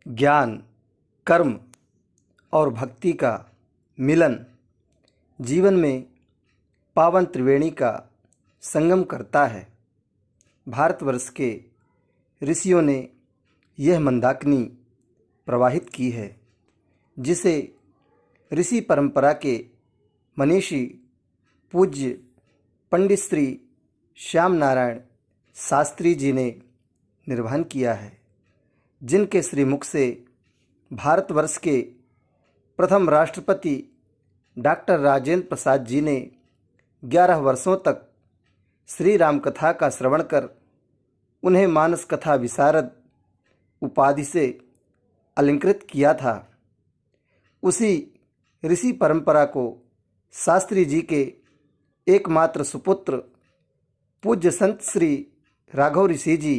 ज्ञान, कर्म और भक्ति का मिलन जीवन में पावन त्रिवेणी का संगम करता है। भारतवर्ष के ऋषियों ने यह मंदाकिनी प्रवाहित की है, जिसे ऋषि परंपरा के मनीषी पूज्य पंडित श्री श्याम नारायण शास्त्री जी ने निर्वहन किया है, जिनके श्रीमुख से भारतवर्ष के प्रथम राष्ट्रपति डॉक्टर राजेंद्र प्रसाद जी ने 11 वर्षों तक श्री राम कथा का श्रवण कर उन्हें मानस कथा विशारद उपाधि से अलंकृत किया था। उसी ऋषि परंपरा को शास्त्री जी के एकमात्र सुपुत्र पूज्य संत श्री राघव ऋषि जी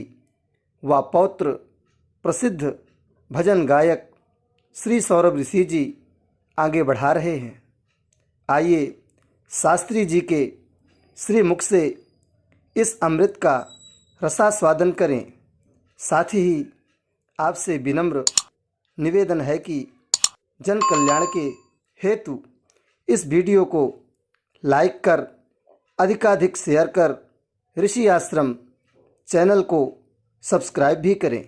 व पौत्र प्रसिद्ध भजन गायक श्री सौरभ ऋषि जी आगे बढ़ा रहे हैं। आइए शास्त्री जी के श्री मुख से इस अमृत का रसास्वादन करें। साथ ही आपसे विनम्र निवेदन है कि जन कल्याण के हेतु इस वीडियो को लाइक कर अधिकाधिक शेयर कर ऋषि आश्रम चैनल को सब्सक्राइब भी करें।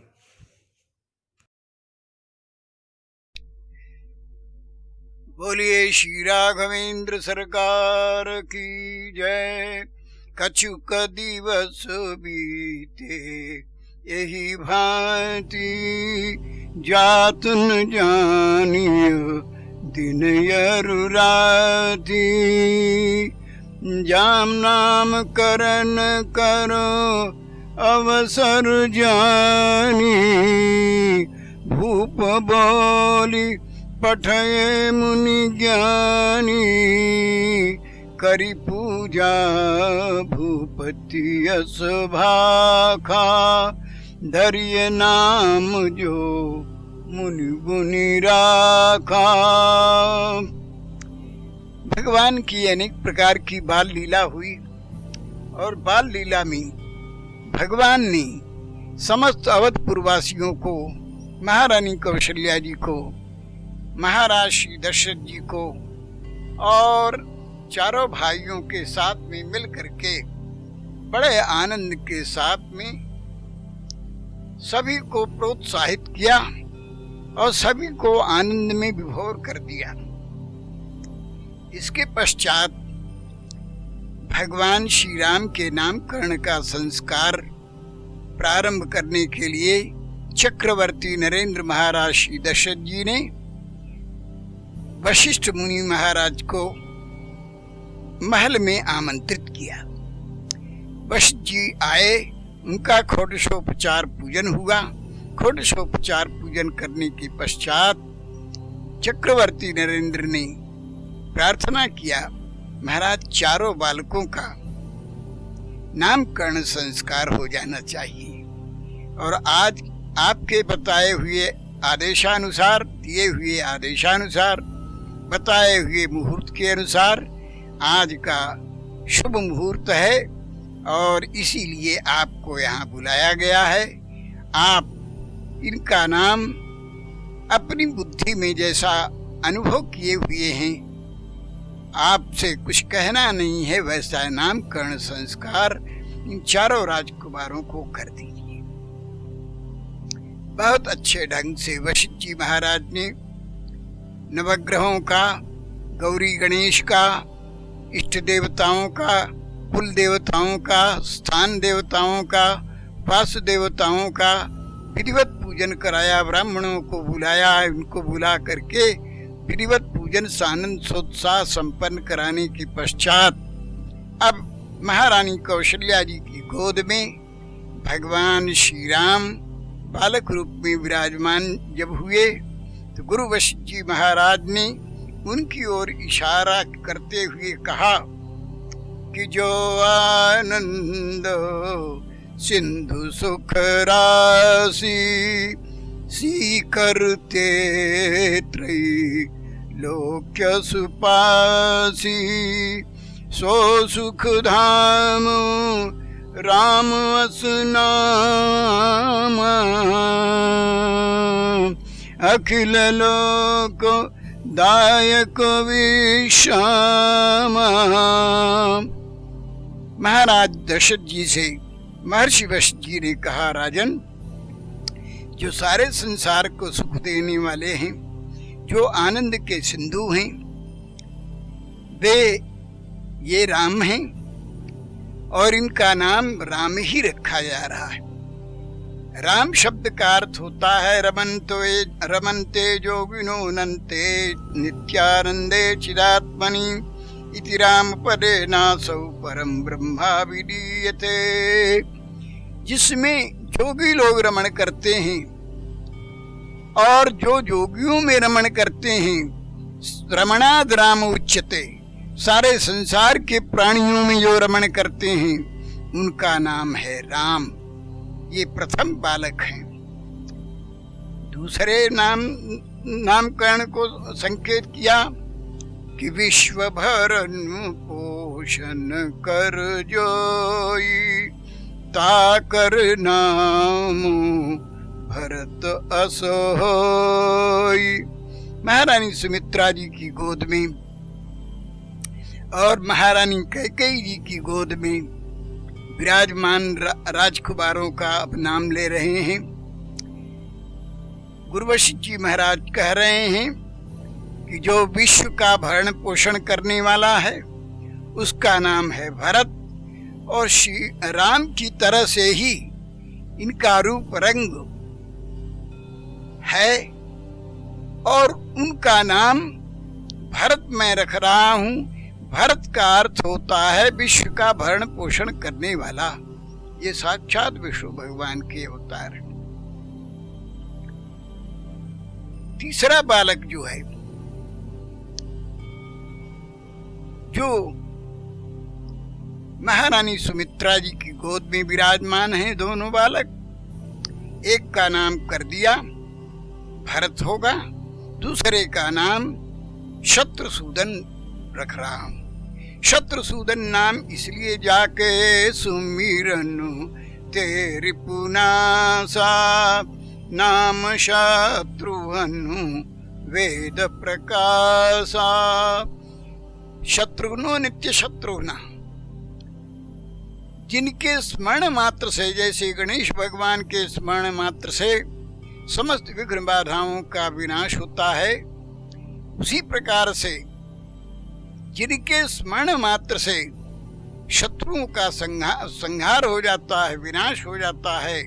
बोलिए श्री राघवेंद्र सरकार की जय। कछुक दिवस बीते यही भांति, जात न जानिय दिन यरु राति। जाम नाम करन करो अवसर जानी, भूप बोली पठये मुनि ज्ञानी। करी पूजा भूपति यश भाखा, धरिय नाम जो मुनि गुनि राखा। भगवान की अनेक प्रकार की बाल लीला हुई और बाल लीला में भगवान ने समस्त अवधपुरवासियों को, महारानी कौशल्या जी को, महाराज श्री दशरथ जी को और चारों भाइयों के साथ में मिल करके बड़े आनंद के साथ में सभी को प्रोत्साहित किया और सभी को आनंद में विभोर कर दिया। इसके पश्चात भगवान श्री राम के नामकरण का संस्कार प्रारंभ करने के लिए चक्रवर्ती नरेंद्र महाराज श्री दशरथ जी ने वशिष्ठ मुनि महाराज को महल में आमंत्रित किया। वशिष्ठ जी आए, उनका षोडशोपचार पूजन हुआ। षोडशोपचार पूजन करने के पश्चात चक्रवर्ती नरेंद्र ने प्रार्थना किया, महाराज चारों बालकों का नामकरण संस्कार हो जाना चाहिए और आज आपके बताए हुए आदेशानुसार, दिए हुए आदेशानुसार, बताए हुए मुहूर्त के अनुसार आज का शुभ मुहूर्त है और इसीलिए आपको यहाँ बुलाया गया है। आप इनका नाम अपनी बुद्धि में जैसा अनुभव किए हुए हैं, आपसे कुछ कहना नहीं है, वैसा नामकरण संस्कार इन चारों राजकुमारों को कर दीजिए। बहुत अच्छे ढंग से वशिष्ठ जी महाराज ने नवग्रहों का, गौरी गणेश का, इष्ट देवताओं का, कुल देवताओं का, स्थान देवताओं का, वासु देवताओं का विधिवत पूजन कराया। ब्राह्मणों को बुलाया, उनको बुला करके विधिवत पूजन सानंद सोत्साह संपन्न कराने के पश्चात अब महारानी कौशल्या जी की गोद में भगवान श्री राम बालक रूप में विराजमान जब हुए तो गुरु वशिष्ठ जी महाराज ने उनकी ओर इशारा करते हुए कहा कि जो आनंद सिंधु सुख राशि, सी करते त्रयी लोक्य सुपासी। सो सुख धाम राम असनाम, अखिल लोक दायक विश्राम। महाराज दशरथ जी से महर्षि वशिष्ठ जी ने कहा, राजन, जो सारे संसार को सुख देने वाले हैं, जो आनंद के सिंधु हैं, वे ये राम हैं और इनका नाम राम ही रखा जा रहा है। राम शब्द का अर्थ होता है रमन्ते जोगिनो नन्ते नित्यानंदे चिदात्मनि इति राम पदे नासौ परम ब्रह्मा विदीयते। जिसमें जोगी लोग रमण करते हैं और जो जोगियों में रमण करते हैं, रमणाद राम उच्यते। सारे संसार के प्राणियों में जो रमण करते हैं उनका नाम है राम। ये प्रथम बालक हैं। दूसरे नामकरण को संकेत किया कि विश्व भरन पोषण कर जोई ताकर नाम भरत असोई। महारानी सुमित्रा जी की गोद में और महारानी कैकेयी जी की गोद में विराजमान राजकुमारों का अब नाम ले रहे हैं। गुरु वशिष्ठ जी महाराज कह रहे हैं कि जो विश्व का भरण पोषण करने वाला है उसका नाम है भरत, और श्री राम की तरह से ही इनका रूप रंग है और उनका नाम भरत मैं रख रहा हूं। भरत का अर्थ होता है विश्व का भरण पोषण करने वाला। ये साक्षात विष्णु भगवान के अवतार। तीसरा बालक जो है, जो महारानी सुमित्रा जी की गोद में विराजमान है, दोनों बालक, एक का नाम कर दिया भरत होगा, दूसरे का नाम शत्रुसूदन रख रहा हूं। शत्रुसूदन नाम इसलिए जाके सुमिरन तेरी पुनासा नाम शत्रुघ्न वेद प्रकाशा। शत्रुघ्नो नित्य शत्रुघ्न, जिनके स्मरण मात्र से, जैसे गणेश भगवान के स्मरण मात्र से समस्त विघ्न बाधाओं का विनाश होता है, उसी प्रकार से जिनके स्मरण मात्र से शत्रुओं का संहार हो जाता है, विनाश हो जाता है,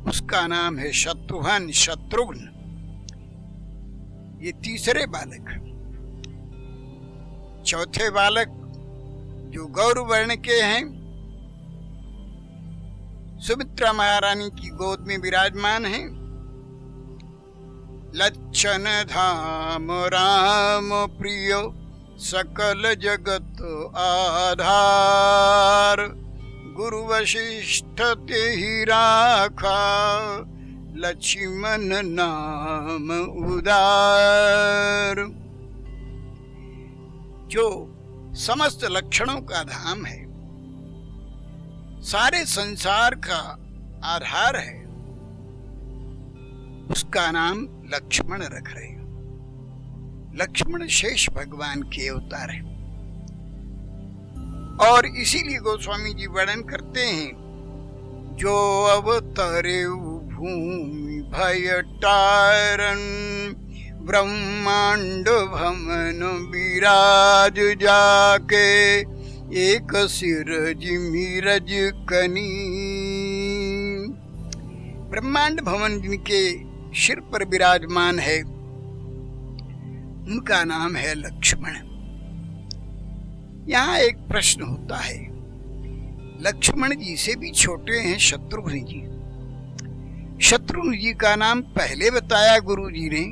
उसका नाम है शत्रुघ्न, शत्रुघ्न। ये तीसरे बालक। चौथे बालक जो गौर वर्ण के हैं, सुमित्रा महारानी की गोद में विराजमान हैं। लक्षण धाम राम प्रियो सकल जगत आधार गुरु वशिष्ठ ते ही राखा लक्ष्मण नाम उदार। जो समस्त लक्षणों का धाम है, सारे संसार का आधार है, उसका नाम लक्ष्मण रख रहे हैं। लक्ष्मण शेष भगवान के अवतार है और इसीलिए गोस्वामी जी वर्णन करते हैं, जो अवतरे भूमि भय टारन ब्रह्मांड भवन विराज जाके एक सिर जिमिरज कनी। ब्रह्मांड भवन जिनके सिर पर विराजमान है उनका नाम है लक्ष्मण। यहाँ एक प्रश्न होता है, लक्ष्मण जी से भी छोटे हैं शत्रुघ्न जी। शत्रुघ्न जी का नाम पहले बताया गुरु जी ने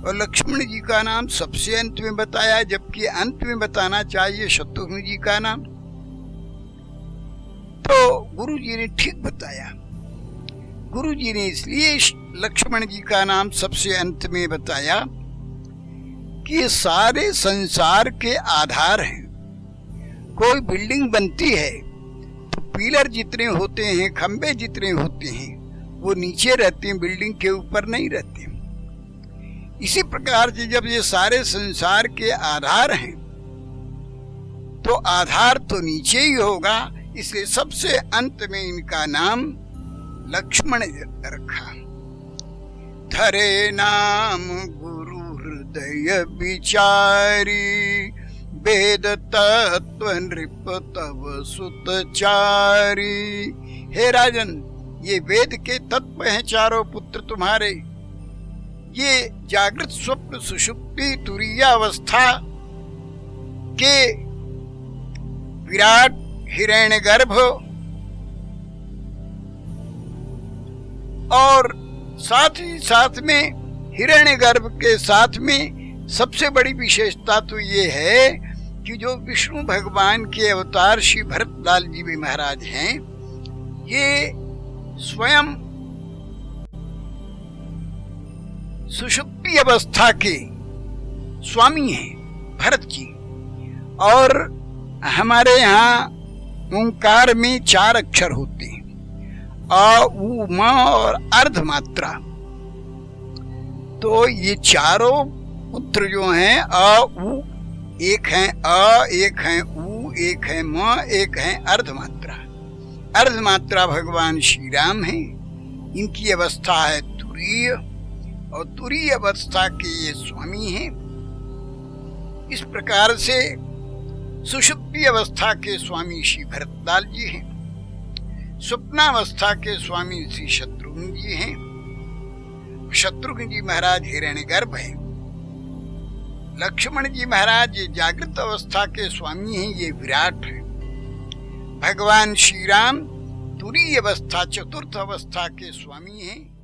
और लक्ष्मण जी का नाम सबसे अंत में बताया, जबकि अंत में बताना चाहिए शत्रुघ्न जी का नाम। तो गुरु जी ने ठीक बताया। गुरु जी ने इसलिए लक्ष्मण जी का नाम सबसे अंत में बताया कि सारे संसार के आधार हैं। कोई बिल्डिंग बनती है तो पिलर जितने होते हैं, खंबे जितने होते हैं, वो नीचे रहते हैं, बिल्डिंग के ऊपर नहीं रहते। इसी प्रकार से जब ये सारे संसार के आधार हैं तो आधार तो नीचे ही होगा, इसलिए सबसे अंत में इनका नाम लक्ष्मण रखा। धरे नाम गुरु हृदय विचारी, वेद तत्व नृप तव सुतचारी। हे राजन, ये वेद के तत्व हैं चारों पुत्र तुम्हारे। ये जागृत स्वप्न सुषुप्ति तुरीय अवस्था के विराट हिरण्यगर्भ और साथ ही साथ में हिरण्यगर्भ के साथ में सबसे बड़ी विशेषता तो ये है कि जो विष्णु भगवान के अवतार श्री भरतलाल जी भी महाराज हैं, ये स्वयं सुषुप्ति अवस्था के स्वामी हैं भरत जी। और हमारे यहाँ ओंकार में 4 अक्षर होते हैं, अ उ म और अर्ध मात्रा। तो ये चारों पुत्र जो हैं अ उ, एक है अ, एक है उ, एक है म, एक है अर्ध मात्रा। अर्ध मात्रा भगवान श्री राम हैं। इनकी अवस्था है तुरीय और तुरीय अवस्था के ये स्वामी हैं। इस प्रकार से सुषुप्ति अवस्था के स्वामी श्री भरतलाल जी हैं, स्वप्नावस्था के स्वामी श्री शत्रुघ्न जी हैं। शत्रुघ्न जी महाराज हिरण्यगर्भ हैं। लक्ष्मण जी महाराज ये जागृत अवस्था के स्वामी हैं, ये विराट हैं। भगवान श्री राम तुरीय अवस्था चतुर्थ अवस्था के स्वामी हैं।